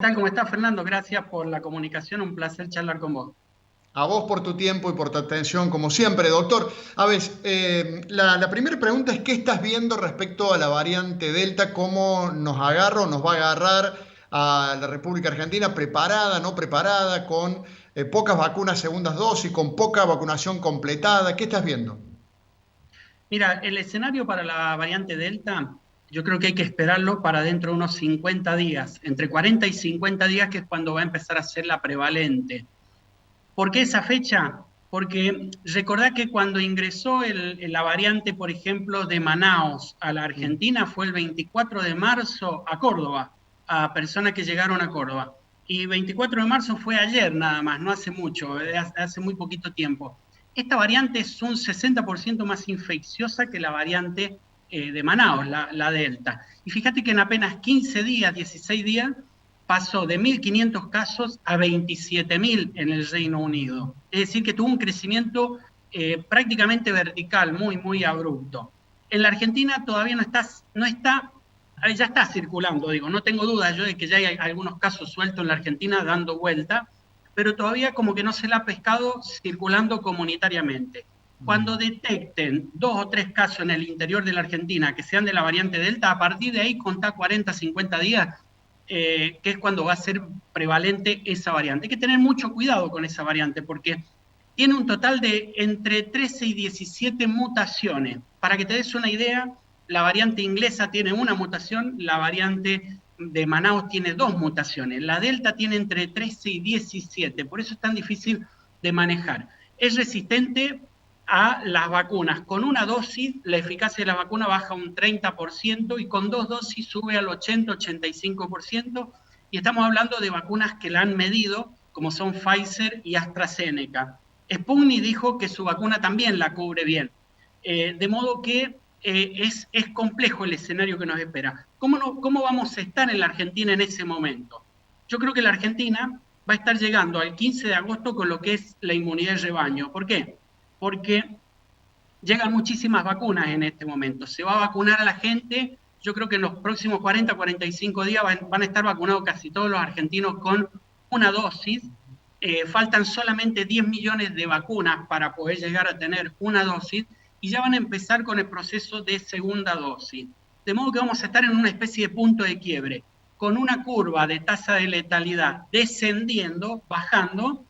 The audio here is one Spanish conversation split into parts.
¿Qué tal? ¿Cómo estás, Fernando? Gracias por la comunicación, un placer charlar con vos. A vos por tu tiempo y por tu atención, como siempre, doctor. A ver, la primera pregunta es, ¿qué estás viendo respecto a la variante Delta? ¿Cómo nos agarra o nos va a agarrar a la República Argentina preparada, no preparada, con pocas vacunas segundas dosis, con poca vacunación completada? ¿Qué estás viendo? Mira, el escenario para la variante Delta, yo creo que hay que esperarlo para dentro de unos 50 días, entre 40 y 50 días, que es cuando va a empezar a ser la prevalente. ¿Por qué esa fecha? Porque recordá que cuando ingresó la variante, por ejemplo, de Manaos a la Mm. Argentina fue el 24 de marzo a Córdoba, a personas que llegaron a Córdoba. Y 24 de marzo fue ayer nada más, no hace mucho, hace muy poquito tiempo. Esta variante es un 60% más infecciosa que la variante de Manaos, la Delta. Y fíjate que en apenas 15 días, 16 días, pasó de 1.500 casos a 27.000 en el Reino Unido. Es decir, que tuvo un crecimiento prácticamente vertical, muy abrupto. En la Argentina todavía ya está circulando, digo, no tengo dudas yo de que ya hay algunos casos sueltos en la Argentina dando vuelta, pero todavía como que no se la ha pescado circulando comunitariamente. Cuando Mm. detecten 2 o 3 casos en el interior de la Argentina que sean de la variante Delta, a partir de ahí contá 40, 50 días, que es cuando va a ser prevalente esa variante. Hay que tener mucho cuidado con esa variante porque tiene un total de entre 13 y 17 mutaciones. Para que te des una idea, la variante inglesa tiene una mutación, la variante de Manaus tiene 2 mutaciones, la Delta tiene entre 13 y 17, por eso es tan difícil de manejar. Es resistente a las vacunas. Con una dosis, la eficacia de la vacuna baja un 30% y con 2 dosis sube al 80-85%. Y estamos hablando de vacunas que la han medido, como son Pfizer y AstraZeneca. Sputnik dijo que su vacuna también la cubre bien. De modo que es complejo el escenario que nos espera. ¿Cómo vamos a estar en la Argentina en ese momento? Yo creo que la Argentina va a estar llegando al 15 de agosto con lo que es la inmunidad de rebaño. ¿Por qué? Porque llegan muchísimas vacunas en este momento. Se va a vacunar a la gente, yo creo que en los próximos 40, 45 días van a estar vacunados casi todos los argentinos con una dosis. Faltan solamente 10 millones de vacunas para poder llegar a tener una dosis y ya van a empezar con el proceso de segunda dosis. De modo que vamos a estar en una especie de punto de quiebre, con una curva de tasa de letalidad descendiendo, bajando,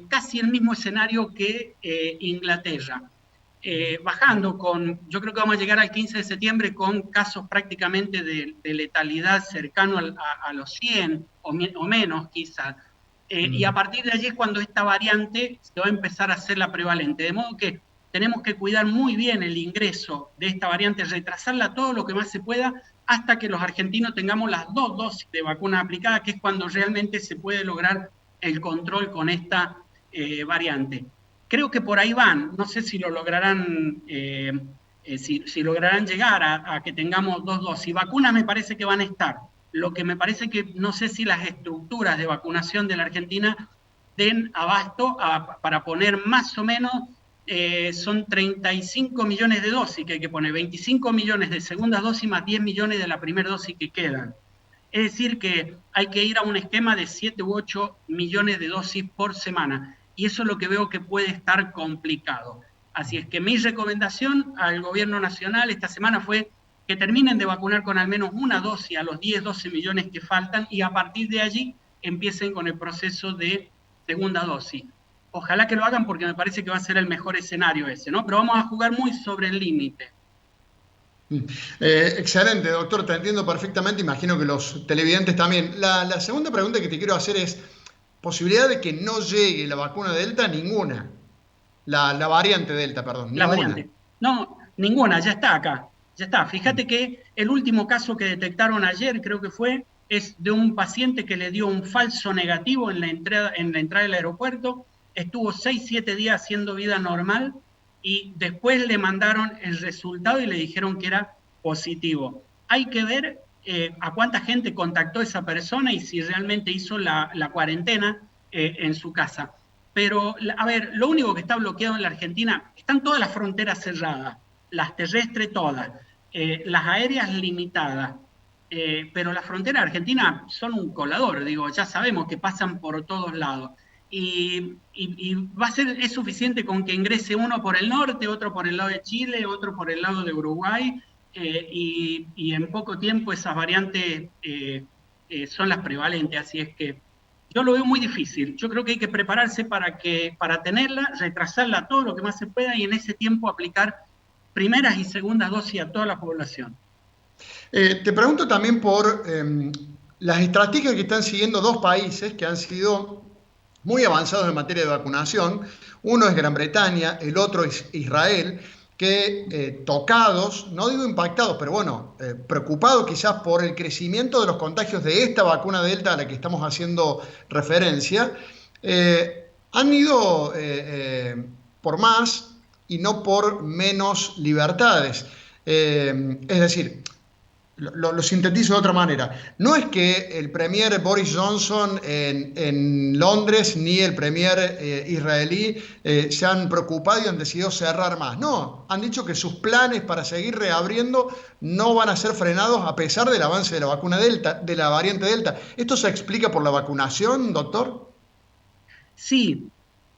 casi el mismo escenario que Inglaterra. Bajando yo creo que vamos a llegar al 15 de septiembre con casos prácticamente de letalidad cercano a los 100 o menos quizás. Y a Mm. partir de allí es cuando esta variante se va a empezar a hacer la prevalente. De modo que tenemos que cuidar muy bien el ingreso de esta variante, retrasarla todo lo que más se pueda hasta que los argentinos tengamos las 2 dosis de vacuna aplicada, que es cuando realmente se puede lograr el control con esta variante. Creo que por ahí van, no sé si lo lograrán, si lograrán llegar a que tengamos 2 dosis. Vacunas me parece que van a estar. Lo que me parece que no sé si las estructuras de vacunación de la Argentina den abasto para poner más o menos, son 35 millones de dosis que hay que poner, 25 millones de segundas dosis más 10 millones de la primera dosis que quedan. Es decir, que hay que ir a un esquema de 7 u 8 millones de dosis por semana. Y eso es lo que veo que puede estar complicado. Así es que mi recomendación al gobierno nacional esta semana fue que terminen de vacunar con al menos una dosis a los 10, 12 millones que faltan y a partir de allí empiecen con el proceso de segunda dosis. Ojalá que lo hagan porque me parece que va a ser el mejor escenario ese, ¿no? Pero vamos a jugar muy sobre el límite. Mm. Excelente, doctor, te entiendo perfectamente, imagino que los televidentes también. La segunda pregunta que te quiero hacer es, posibilidad de que no llegue la vacuna Delta, ninguna. La variante Delta, perdón, La ninguna. variante. No, ninguna, ya está acá. Ya está. Fíjate Mm. que el último caso que detectaron ayer, creo que fue, es de un paciente que le dio un falso negativo en la entrada del aeropuerto, estuvo 6, 7 días haciendo vida normal y después le mandaron el resultado y le dijeron que era positivo. Hay que ver a cuánta gente contactó esa persona y si realmente hizo la cuarentena en su casa. Pero, a ver, lo único que está bloqueado en la Argentina, están todas las fronteras cerradas, las terrestres todas, las aéreas limitadas. pero las fronteras de Argentina son un colador, digo, ya sabemos que pasan por todos lados. Y es suficiente con que ingrese uno por el norte, otro por el lado de Chile, otro por el lado de Uruguay, y en poco tiempo esas variantes son las prevalentes, así es que yo lo veo muy difícil. Yo creo que hay que prepararse para tenerla, retrasarla todo lo que más se pueda y en ese tiempo aplicar primeras y segundas dosis a toda la población. Te pregunto también por las estrategias que están siguiendo dos países que han sido muy avanzados en materia de vacunación. Uno es Gran Bretaña, el otro es Israel, que tocados, no digo impactados, pero bueno, preocupados quizás por el crecimiento de los contagios de esta vacuna Delta a la que estamos haciendo referencia, han ido por más y no por menos libertades. Es decir, lo sintetizo de otra manera. No es que el premier Boris Johnson en Londres ni el premier israelí se han preocupado y han decidido cerrar más. No, han dicho que sus planes para seguir reabriendo no van a ser frenados a pesar del avance de la vacuna Delta, de la variante Delta. ¿Esto se explica por la vacunación, doctor? Sí,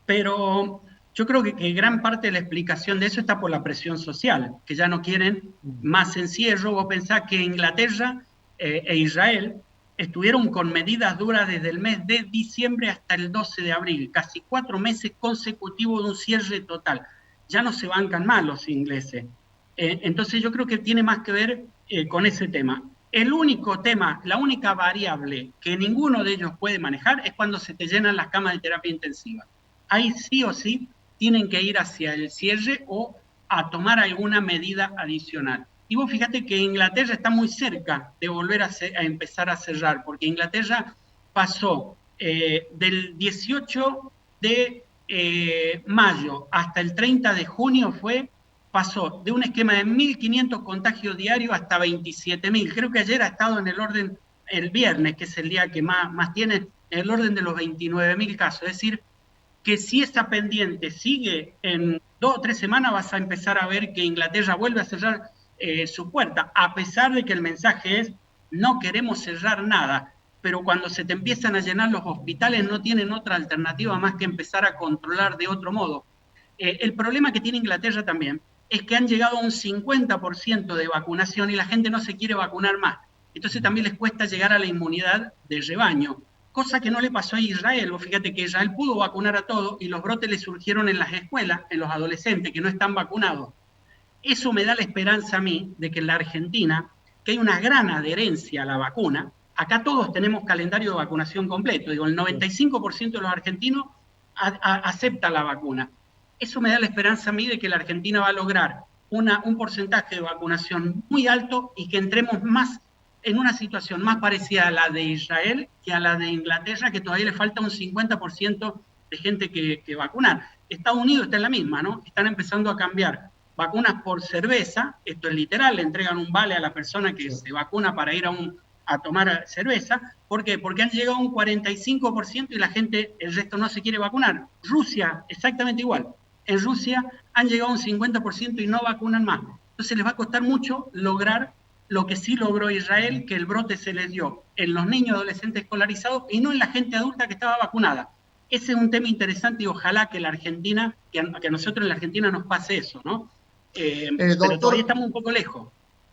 pero yo creo que gran parte de la explicación de eso está por la presión social, que ya no quieren más encierro. Vos pensás que Inglaterra e Israel estuvieron con medidas duras desde el mes de diciembre hasta el 12 de abril, casi 4 meses consecutivos de un cierre total. Ya no se bancan más los ingleses. Entonces yo creo que tiene más que ver con ese tema. El único tema, la única variable que ninguno de ellos puede manejar es cuando se te llenan las camas de terapia intensiva. Ahí sí o sí tienen que ir hacia el cierre o a tomar alguna medida adicional. Y vos fíjate que Inglaterra está muy cerca de volver a empezar a cerrar, porque Inglaterra pasó del 18 de mayo hasta el 30 de junio pasó de un esquema de 1.500 contagios diarios hasta 27.000. Creo que ayer ha estado en el orden, el viernes, que es el día que más tiene, en el orden de los 29.000 casos. Es decir, que si esa pendiente sigue en 2 o 3 semanas, vas a empezar a ver que Inglaterra vuelve a cerrar su puerta, a pesar de que el mensaje es no queremos cerrar nada, pero cuando se te empiezan a llenar los hospitales no tienen otra alternativa más que empezar a controlar de otro modo. El problema que tiene Inglaterra también es que han llegado a un 50% de vacunación y la gente no se quiere vacunar más. Entonces también les cuesta llegar a la inmunidad de rebaño, cosa que no le pasó a Israel. Vos fíjate que Israel pudo vacunar a todos y los brotes le surgieron en las escuelas, en los adolescentes que no están vacunados. Eso me da la esperanza a mí de que en la Argentina, que hay una gran adherencia a la vacuna, acá todos tenemos calendario de vacunación completo. Digo, el 95% de los argentinos acepta la vacuna. Eso me da la esperanza a mí de que la Argentina va a lograr un porcentaje de vacunación muy alto y que entremos más en una situación más parecida a la de Israel que a la de Inglaterra, que todavía le falta un 50% de gente que vacunar. Estados Unidos está en la misma, ¿no? Están empezando a cambiar vacunas por cerveza, esto es literal, le entregan un vale a la persona que se vacuna para ir a tomar cerveza. ¿Por qué? Porque han llegado a un 45% y la gente, el resto no se quiere vacunar. Rusia, exactamente igual. En Rusia han llegado a un 50% y no vacunan más. Entonces les va a costar mucho lograr lo que sí logró Israel, que el brote se les dio en los niños adolescentes escolarizados y no en la gente adulta que estaba vacunada. Ese es un tema interesante y ojalá que la Argentina, que a nosotros en la Argentina nos pase eso, ¿no? Pero todavía estamos un poco lejos.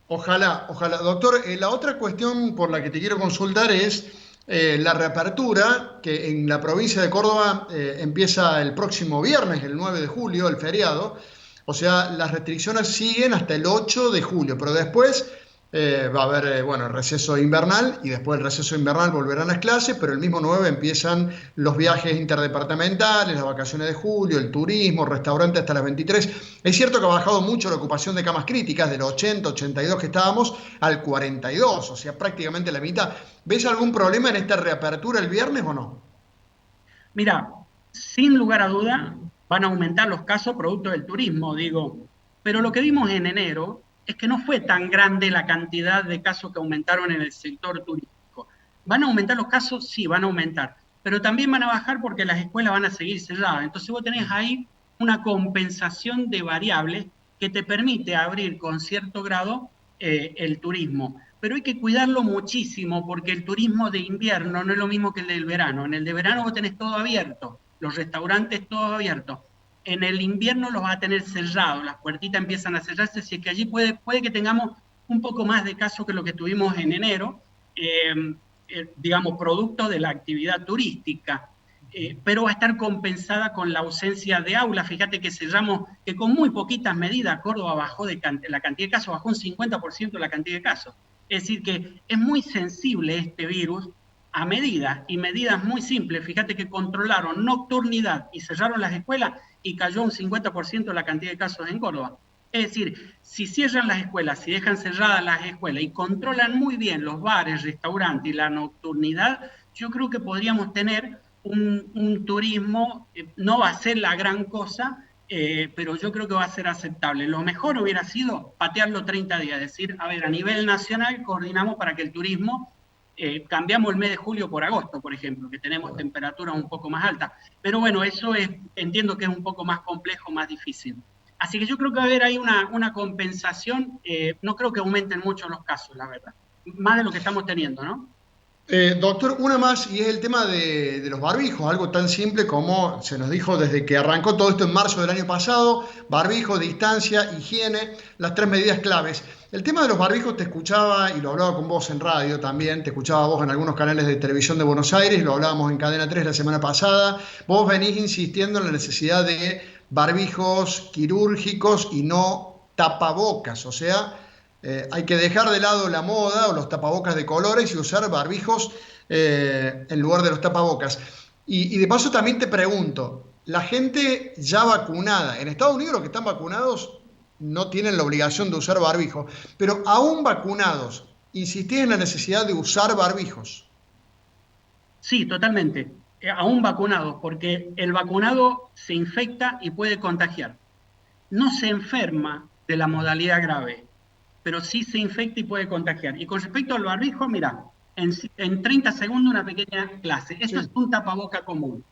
Ojalá, ojalá. Doctor, la otra cuestión por la que te quiero consultar es la reapertura, que en la provincia de Córdoba empieza el próximo viernes, el 9 de julio, el feriado. O sea, las restricciones siguen hasta el 8 de julio, pero después va a haber, bueno, el receso invernal y después del receso invernal volverán a las clases, pero el mismo 9 empiezan los viajes interdepartamentales, las vacaciones de julio, el turismo, restaurante hasta las 23. Es cierto que ha bajado mucho la ocupación de camas críticas, del 80, 82 que estábamos al 42, o sea, prácticamente la mitad. ¿Ves algún problema en esta reapertura el viernes o no? Mira, sin lugar a duda, van a aumentar los casos producto del turismo, digo, pero lo que vimos en enero es que no fue tan grande la cantidad de casos que aumentaron en el sector turístico. ¿Van a aumentar los casos? Sí, van a aumentar, pero también van a bajar porque las escuelas van a seguir cerradas. Entonces vos tenés ahí una compensación de variables que te permite abrir con cierto grado el turismo. pero hay que cuidarlo muchísimo porque el turismo de invierno no es lo mismo que el del verano. En el de verano vos tenés todo abierto, los restaurantes todo abierto. En el invierno los vas a tener cerrados, las puertitas empiezan a cerrarse, así que allí puede que tengamos un poco más de casos que lo que tuvimos en enero, digamos, producto de la actividad turística. Pero va a estar compensada con la ausencia de aulas. Fíjate que cerramos, que con muy poquitas medidas, Córdoba bajó la cantidad de casos, bajó un 50% la cantidad de casos. Es decir, que es muy sensible este virus a medidas, y medidas muy simples. Fíjate que controlaron nocturnidad y cerraron las escuelas y cayó un 50% la cantidad de casos en Córdoba. Es decir, si cierran las escuelas, si dejan cerradas las escuelas y controlan muy bien los bares, restaurantes y la nocturnidad, yo creo que podríamos tener un turismo, no va a ser la gran cosa, pero yo creo que va a ser aceptable. Lo mejor hubiera sido patearlo 30 días, decir, a ver, a nivel nacional coordinamos para que el turismo, cambiamos el mes de julio por agosto, por ejemplo, que tenemos temperaturas un poco más altas. Pero bueno, eso entiendo que es un poco más complejo, más difícil. Así que yo creo que va a haber ahí una compensación, no creo que aumenten mucho los casos, la verdad. Más de lo que estamos teniendo, ¿no? Doctor, una más, y es el tema de los barbijos, algo tan simple como se nos dijo desde que arrancó todo esto en marzo del año pasado: barbijo, distancia, higiene, las 3 medidas claves. El tema de los barbijos, te escuchaba y lo hablaba con vos en radio también, te escuchaba vos en algunos canales de televisión de Buenos Aires, lo hablábamos en Cadena 3 la semana pasada. Vos venís insistiendo en la necesidad de barbijos quirúrgicos y no tapabocas, o sea, hay que dejar de lado la moda o los tapabocas de colores y usar barbijos en lugar de los tapabocas. Y de paso también te pregunto, la gente ya vacunada, en Estados Unidos los que están vacunados no tienen la obligación de usar barbijo, pero aún vacunados, insistís en la necesidad de usar barbijos. Sí, totalmente. Aún vacunados, porque el vacunado se infecta y puede contagiar. No se enferma de la modalidad grave, pero sí se infecta y puede contagiar. Y con respecto al barbijo, mira, en 30 segundos una pequeña clase. Esto es Sí. un tapaboca común.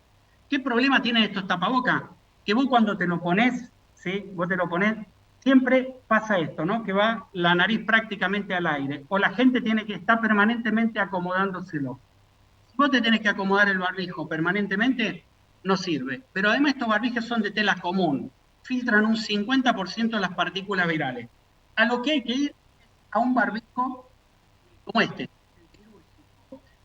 ¿Qué problema tienen estos tapabocas? Que vos cuando te lo pones, ¿sí? Vos te lo pones, siempre pasa esto, ¿no? Que va la nariz prácticamente al aire, o la gente tiene que estar permanentemente acomodándoselo. Si vos te tenés que acomodar el barbijo permanentemente, no sirve. Pero además estos barbijos son de tela común, filtran un 50% de las partículas virales. A lo que hay que ir a un barbijo como este.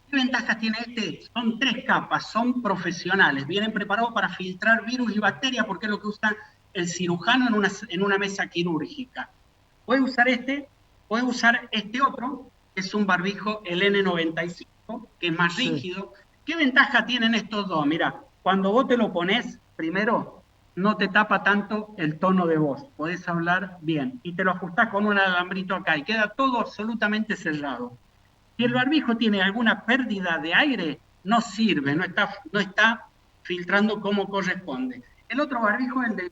¿Qué ventajas tiene este? Son 3 capas, son profesionales, vienen preparados para filtrar virus y bacterias, porque es lo que usa el cirujano en una mesa quirúrgica. Puede usar puede usar este otro, que es un barbijo, el N95, que es más Sí. rígido. ¿Qué ventaja tienen estos dos? Mira, cuando vos te lo pones, primero, no te tapa tanto el tono de voz, podés hablar bien, y te lo ajustás con un alambrito acá, y queda todo absolutamente cerrado. Si el barbijo tiene alguna pérdida de aire, no sirve, no está filtrando como corresponde. El otro barbijo es el de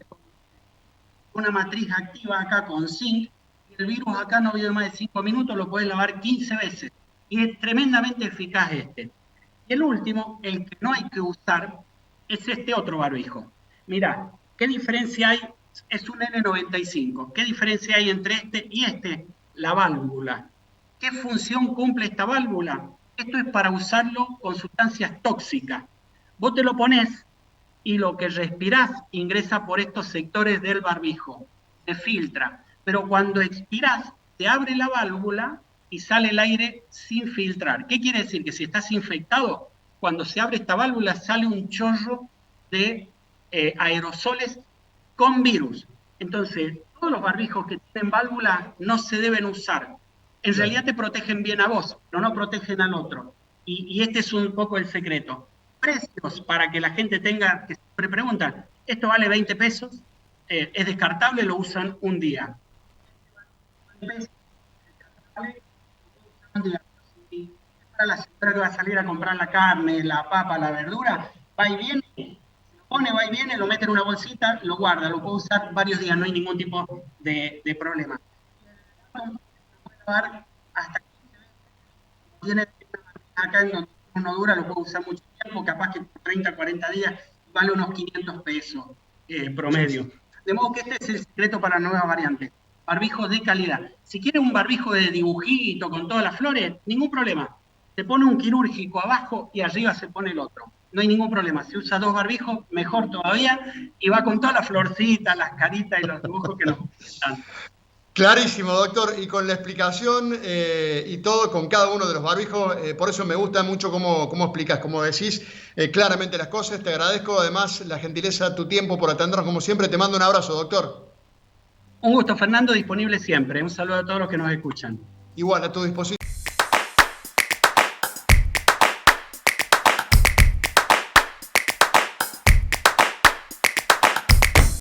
una matriz activa acá con zinc, y el virus acá no vive más de 5 minutos, lo puedes lavar 15 veces. Y es tremendamente eficaz este. Y el último, el que no hay que usar, es este otro barbijo. Mirá, ¿qué diferencia hay? Es un N95. ¿Qué diferencia hay entre este y este? La válvula. ¿Qué función cumple esta válvula? Esto es para usarlo con sustancias tóxicas. Vos te lo pones y lo que respirás ingresa por estos sectores del barbijo, se filtra. Pero cuando expirás, te abre la válvula y sale el aire sin filtrar. ¿Qué quiere decir? Que si estás infectado, cuando se abre esta válvula sale un chorro de aerosoles con virus. Entonces, todos los barbijos que tienen válvula no se deben usar. En realidad Claro. te protegen bien a vos, pero no protegen al otro. Y este es un poco el secreto. Precios para que la gente tenga, que siempre preguntan, esto vale 20 pesos, es descartable, lo usan un día. Si para la señora que va a salir a comprar la carne, la papa, la verdura, va y viene, se lo pone, va y viene, lo mete en una bolsita, lo guarda, lo puede usar varios días, no hay ningún tipo de problema. Hasta tiene acá en donde uno dura, lo puede usar mucho tiempo, capaz que 30, 40 días, vale unos 500 pesos Sí, promedio. sí. De modo que este es el secreto para la nueva variante. barbijos de calidad. Si quiere un barbijo de dibujito con todas las flores, ningún problema. Se pone un quirúrgico abajo y arriba se pone el otro. No hay ningún problema. Si usa 2 barbijos, mejor todavía, y va con todas las florcitas, las caritas y los dibujos que nos gustan. Clarísimo, doctor, y con la explicación y todo, con cada uno de los barbijos, por eso me gusta mucho cómo explicas, cómo decís claramente las cosas. Te agradezco además la gentileza, tu tiempo por atendernos como siempre. Te mando un abrazo, doctor. Un gusto, Fernando, disponible siempre. Un saludo a todos los que nos escuchan. Igual, a tu disposición.